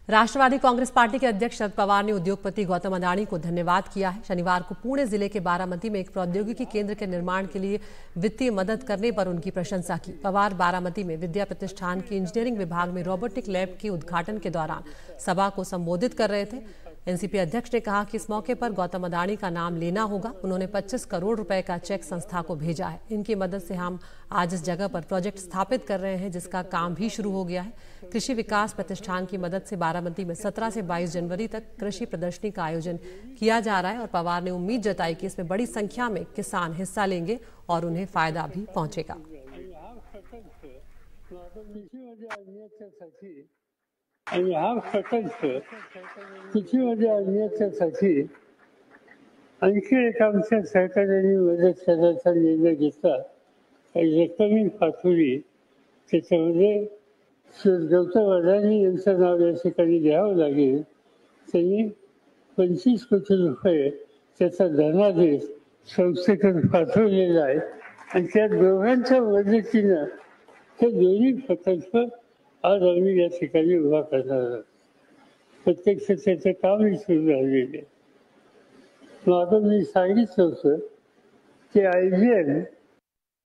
Rashtrawadi Congress party के अध्यक्ष शरद पवार ने उद्योगपति गौतम अडानी को धन्यवाद किया है। शनिवार को पुणे जिले के बारामती में एक प्रौद्योगिकी केंद्र के निर्माण के लिए वित्तीय मदद करने पर उनकी प्रशंसा की। पवार बारामती में विद्या प्रतिष्ठान के इंजीनियरिंग विभाग में रोबोटिक लैब के उद्घाटन के दौरान सभा को संबोधित कर रहे थे। एनसीपी अध्यक्ष ने कहा कि इस मौके पर गौतम अडानी का नाम लेना होगा। उन्होंने 25 करोड़ रुपए का चेक संस्था को भेजा है। इनकी मदद से हम आज इस जगह पर प्रोजेक्ट स्थापित कर रहे हैं, जिसका काम भी शुरू हो गया है। कृषि विकास प्रतिष्ठान की मदद से बारामती में 17 से 22 जनवरी तक कृषि प्रदर्शनी का आयोजन किया जा रहा है और पवार ने उम्मीद जताई कि इसमें बड़ी संख्या में किसान हिस्सा लेंगे और उन्हें फायदा भी पहुंचेगा। आणि हा प्रकल्प कृषीमध्ये आणण्यासाठी आणखी एक आमच्या सहकार्याने मदत करायचा निर्णय घेतला. काही रक्कमी पाठवली. त्याच्यामध्ये गौतम अडानी यांचं नाव या ठिकाणी घ्यावं लागेल. त्यांनी 25 कोटी रुपये त्याचा धनादेश संस्थेकडे पाठवलेला आहे आणि त्या दोघांच्या मदतीनं हे दोन्ही प्रकल्प आज आम्ही या ठिकाणी उभा करणार आहोत. प्रत्यक्ष त्याचं कामही सुरू झालेलं आहे. मागं मी सांगितलं होतं की IBM